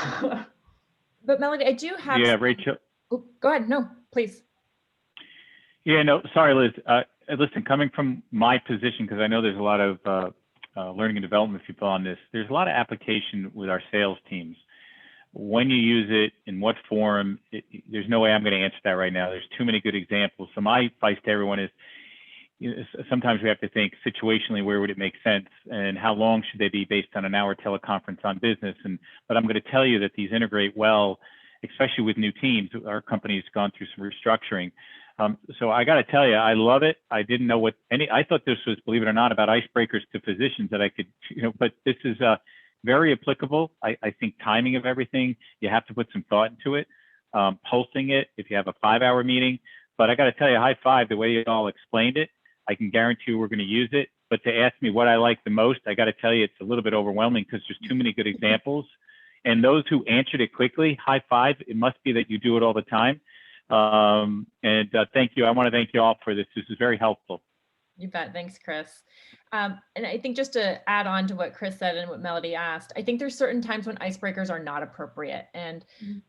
But Melody, I do have. Yeah, Rachel. Oh, go ahead. No, please. Yeah, no, sorry, Liz. Listen, coming from my position, because I know there's a lot of learning and development people on this, there's a lot of application with our sales teams. When you use it, in what form, there's no way I'm going to answer that right now. There's too many good examples. So my advice to everyone is, sometimes we have to think situationally, where would it make sense and how long should they be based on an hour teleconference on business. But I'm going to tell you that these integrate well, especially with new teams. Our company's gone through some restructuring. So I got to tell you, I love it. I didn't know I thought this was, believe it or not, about icebreakers to physicians that I could, but this is very applicable. I think timing of everything, you have to put some thought into it. Pulsing it, if you have a 5-hour meeting, but I got to tell you, high five, the way you all explained it. I can guarantee you we're going to use it, but to ask me what I like the most, I got to tell you, it's a little bit overwhelming because there's too many good examples. And those who answered it quickly, high five, it must be that you do it all the time. Thank you. I want to thank you all for this. This is very helpful. You bet. Thanks, Chris. And I think just to add on to what Chris said and what Melody asked, I think there's certain times when icebreakers are not appropriate. And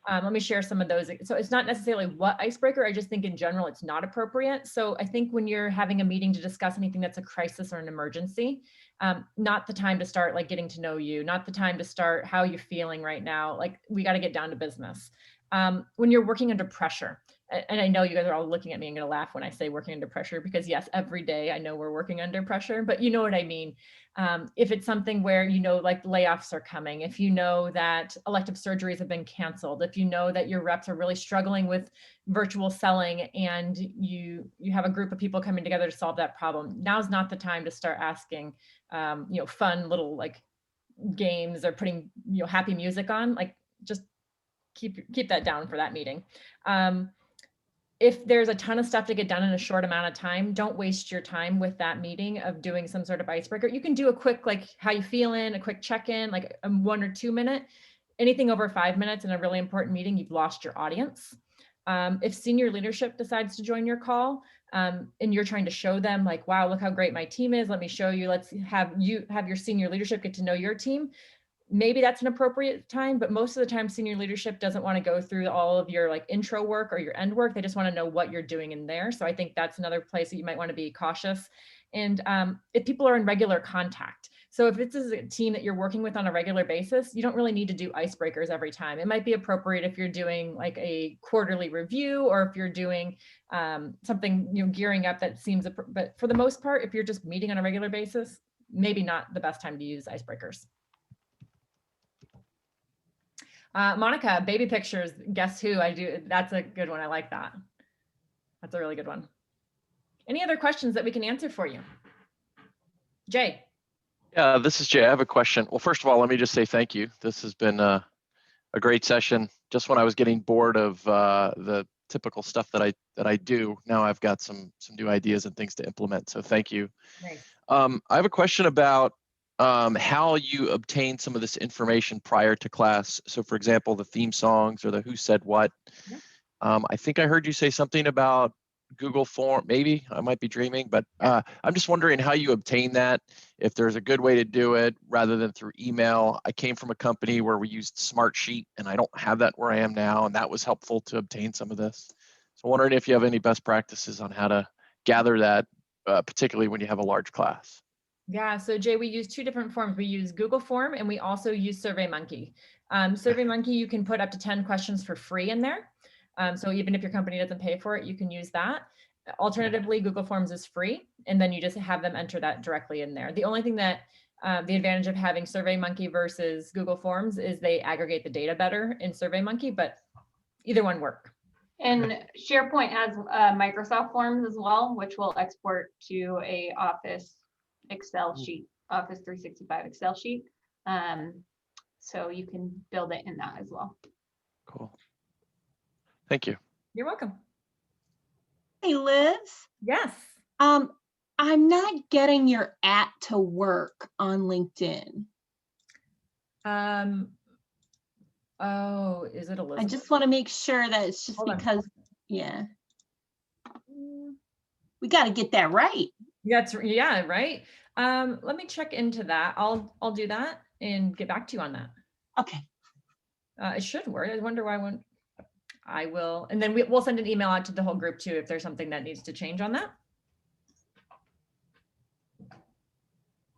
let me share some of those. So it's not necessarily what icebreaker, I just think in general, it's not appropriate. So I think when you're having a meeting to discuss anything that's a crisis or an emergency, not the time to start like getting to know you, not the time to start how you're feeling right now. Like we got to get down to business. When you're working under pressure, and I know you guys are all looking at me, I'm going to laugh when I say working under pressure, because yes, every day I know we're working under pressure, but you know what I mean. If it's something where, like layoffs are coming, if you know that elective surgeries have been canceled, if you know that your reps are really struggling with virtual selling and you have a group of people coming together to solve that problem, now's not the time to start asking, fun little like games or putting, happy music on. Like just keep that down for that meeting. If there's a ton of stuff to get done in a short amount of time, don't waste your time with that meeting of doing some sort of icebreaker. You can do a quick, like, how you feeling, a quick check-in, like a 1 or 2 minute. Anything over 5 minutes in a really important meeting, you've lost your audience. If senior leadership decides to join your call and you're trying to show them like, wow, look how great my team is. Let me show you, let's have your senior leadership get to know your team. Maybe that's an appropriate time, but most of the time senior leadership doesn't want to go through all of your like intro work or your end work. They just want to know what you're doing in there. So I think that's another place that you might want to be cautious. And if people are in regular contact. So if this is a team that you're working with on a regular basis, you don't really need to do icebreakers every time. It might be appropriate if you're doing like a quarterly review or if you're doing something, gearing up that seems, but for the most part, if you're just meeting on a regular basis, maybe not the best time to use icebreakers. Monica, baby pictures, guess who? I do. That's a good one. I like that. That's a really good one. Any other questions that we can answer for you? Jay. Yeah, this is Jay. I have a question. Well, first of all, let me just say thank you. This has been a great session. Just when I was getting bored of the typical stuff that I do, now I've got some new ideas and things to implement. So thank you. Nice. I have a question about how you obtain some of this information prior to class. So for example, the theme songs or the who said what. Yeah. I think I heard you say something about Google Form. Maybe I might be dreaming, but I'm just wondering how you obtain that, if there's a good way to do it rather than through email. I came from a company where we used Smartsheet, and I don't have that where I am now, and that was helpful to obtain some of this. So I'm wondering if you have any best practices on how to gather that, particularly when you have a large class. Yeah, so Jay, we use two different forms. We use Google Form and we also use SurveyMonkey. SurveyMonkey, you can put up to 10 questions for free in there. So even if your company doesn't pay for it, you can use that. Alternatively, Google Forms is free, and then you just have them enter that directly in there. The only thing that the advantage of having SurveyMonkey versus Google Forms is they aggregate the data better in SurveyMonkey, but either one work. And SharePoint has Microsoft Forms as well, which will export to a Office Excel sheet, Office 365 Excel sheet. So you can build it in that as well. Cool. Thank you. You're welcome. Hey, Liz. Yes. I'm not getting your @to work on LinkedIn. Oh, is it Elizabeth? I just want to make sure that it's just Hold on. because, yeah. We got to get that right. That's, yeah, right. Let me check into that. I'll do that and get back to you on that. Okay. It should work. I wonder why I will, and then we'll send an email out to the whole group too if there's something that needs to change on that.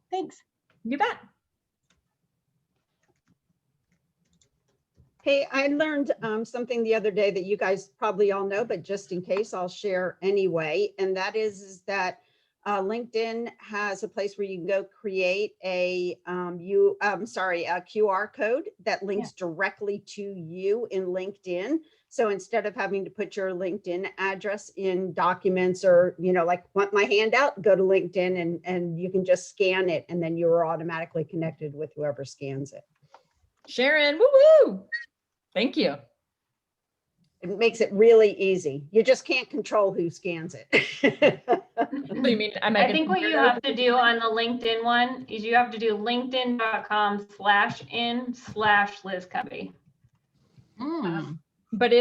Thanks. You bet. Hey, I learned something the other day that you guys probably all know, but just in case, I'll share anyway. And that is that LinkedIn has a place where you can go create a QR code that links directly to you in LinkedIn. So instead of having to put your LinkedIn address in documents or, like want my handout, go to LinkedIn and you can just scan it and then you're automatically connected with whoever scans it. Sharon, woo-woo. Thank you. It makes it really easy. You just can't control who scans it. You mean, I think what you have to do on the LinkedIn one is you have to do linkedin.com/in/Liz Cumby. But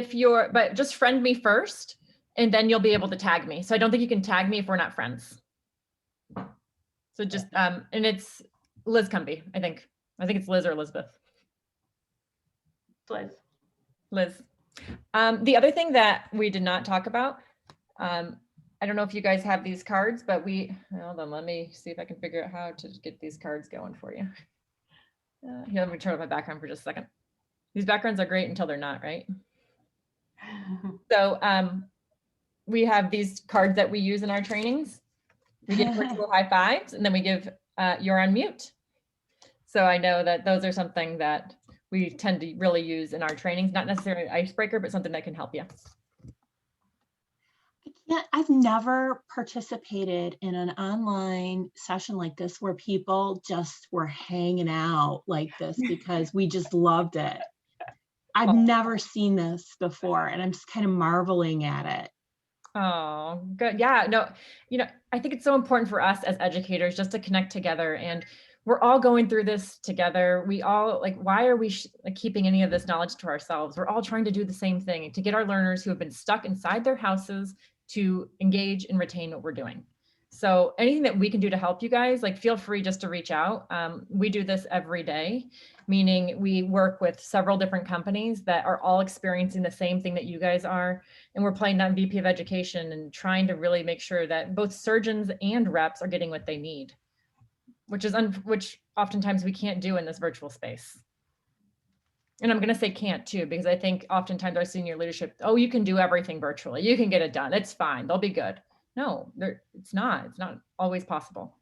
just friend me first and then you'll be able to tag me. So I don't think you can tag me if we're not friends. So just, and it's Liz Cumby, I think it's Liz or Elizabeth. Liz. The other thing that we did not talk about, I don't know if you guys have these cards, but hold on, let me see if I can figure out how to get these cards going for you. Here, let me turn off my background for just a second. These backgrounds are great until they're not, right? So we have these cards that we use in our trainings. We give virtual high fives and then we give you're on mute. So I know that those are something that we tend to really use in our trainings, not necessarily an icebreaker, but something that can help you. I've never participated in an online session like this where people just were hanging out like this because we just loved it. I've never seen this before and I'm just kind of marveling at it. Oh, good. Yeah, no, I think it's so important for us as educators just to connect together, and we're all going through this together. We all why are we keeping any of this knowledge to ourselves? We're all trying to do the same thing, to get our learners who have been stuck inside their houses to engage and retain what we're doing. So anything that we can do to help you guys, feel free just to reach out. We do this every day, meaning we work with several different companies that are all experiencing the same thing that you guys are. And we're playing that VP of education and trying to really make sure that both surgeons and reps are getting what they need, which oftentimes we can't do in this virtual space. And I'm going to say can't too, because I think oftentimes our senior leadership, you can do everything virtually. You can get it done. It's fine. They'll be good. No, it's not always possible.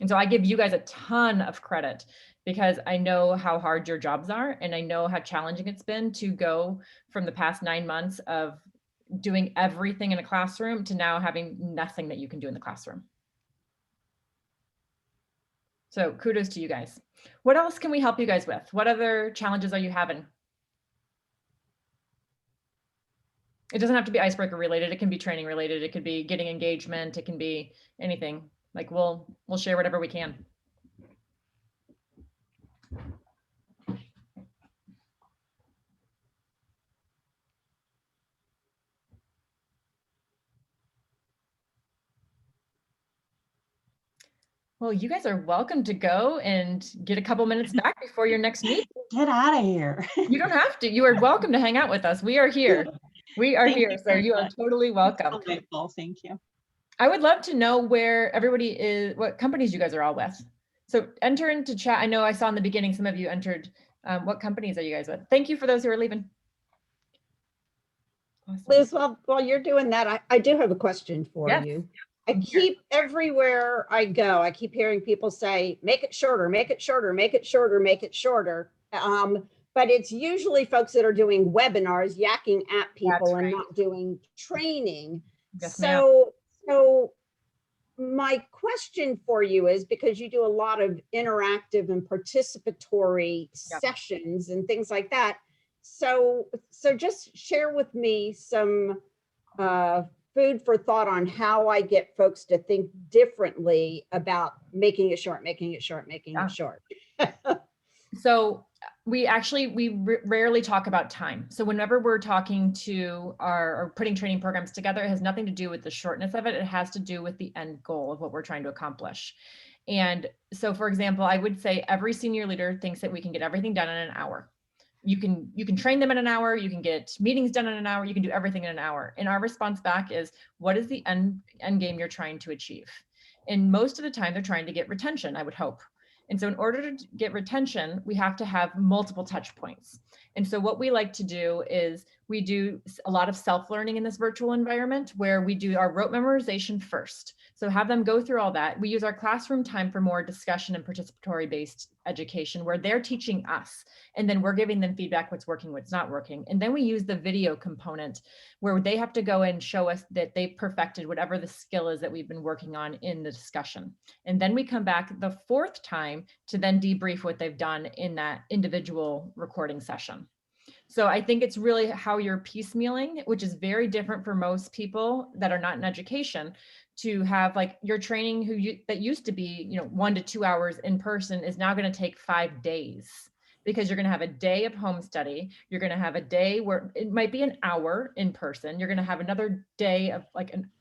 And so I give you guys a ton of credit because I know how hard your jobs are. And I know how challenging it's been to go from the past 9 months of doing everything in a classroom to now having nothing that you can do in the classroom. So kudos to you guys. What else can we help you guys with? What other challenges are you having? It doesn't have to be icebreaker related. It can be training related. It could be getting engagement. It can be anything. We'll share whatever we can. Well, you guys are welcome to go and get a couple minutes back before your next meeting. Get out of here. You don't have to. You are welcome to hang out with us. We are here. We are Thank here. you So very you are much. totally welcome. Delightful. Thank you. I would love to know where everybody is, what companies you guys are all with. So enter into chat. I know I saw in the beginning, some of you entered. What companies are you guys with? Thank you for those who are leaving. Awesome. Liz, while you're doing that, I do have a question for Yes. you. I I'm here. keep everywhere I go, I keep hearing people say, make it shorter, make it shorter, make it shorter, make it shorter. But it's usually folks that are doing webinars, yakking at people and right. not doing training. Yes, ma'am. So my question for you is, because you do a lot of interactive and participatory Yep. sessions and things like that. So just share with me some food for thought on how I get folks to think differently about making it short, making it short, making Yeah. it short. So we rarely talk about time. So whenever we're talking to or putting training programs together, it has nothing to do with the shortness of it. It has to do with the end goal of what we're trying to accomplish. And so, for example, I would say every senior leader thinks that we can get everything done in an hour. You can train them in an hour, you can get meetings done in an hour, you can do everything in an hour. And our response back is, what is the end game you're trying to achieve? And most of the time they're trying to get retention, I would hope. And so in order to get retention, we have to have multiple touch points. And so what we like to do is we do a lot of self-learning in this virtual environment where we do our rote memorization first. So have them go through all that. We use our classroom time for more discussion and participatory based education where they're teaching us. And then we're giving them feedback, what's working, what's not working. And then we use the video component where they have to go and show us that they perfected whatever the skill is that we've been working on in the discussion. And then we come back the fourth time to then debrief what they've done in that individual recording session. So I think it's really how you're piecemealing, which is very different for most people that are not in education, to have like your training that used to be, 1 to 2 hours in person is now going to take 5 days. Because you're going to have a day of home study. You're going to have a day where it might be an hour in person. You're going to have another day of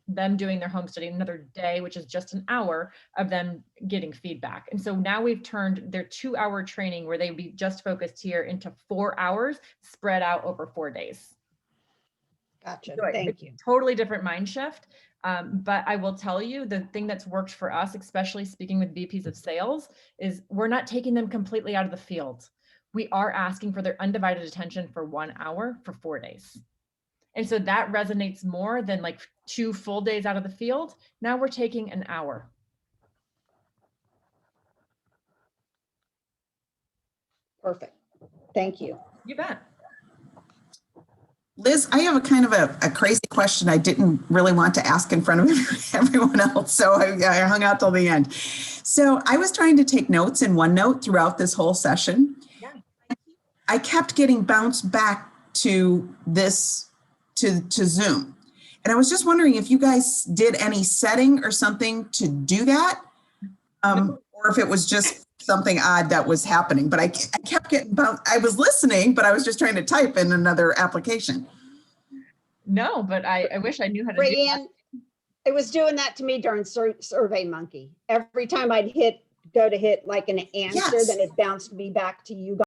them doing their home study, another day, which is just an hour of them getting feedback. And so now we've turned their 2-hour training where they'd be just focused here into 4 hours spread out over 4 days. Gotcha. So Thank it's you. Totally different mind shift. But I will tell you the thing that's worked for us, especially speaking with VPs of sales, is we're not taking them completely out of the field. We are asking for their undivided attention for 1 hour for 4 days. And so that resonates more than like 2 full days out of the field. Now we're taking an hour. Perfect. Thank you. You bet. Liz, I have a kind of a crazy question I didn't really want to ask in front of everyone else, so I hung out till the end. So I was trying to take notes in OneNote throughout this whole session. Yeah. I kept getting bounced back to Zoom. And I was just wondering if you guys did any setting or something to do that, or if it was just something odd that was happening. But I kept getting bounced. I was listening, but I was just trying to type in another application. No, but I wish I knew how to do Rayanne, it was doing that to me during Survey Monkey. Every time I'd go to hit like an answer, Yes. then it bounced me back to you guys.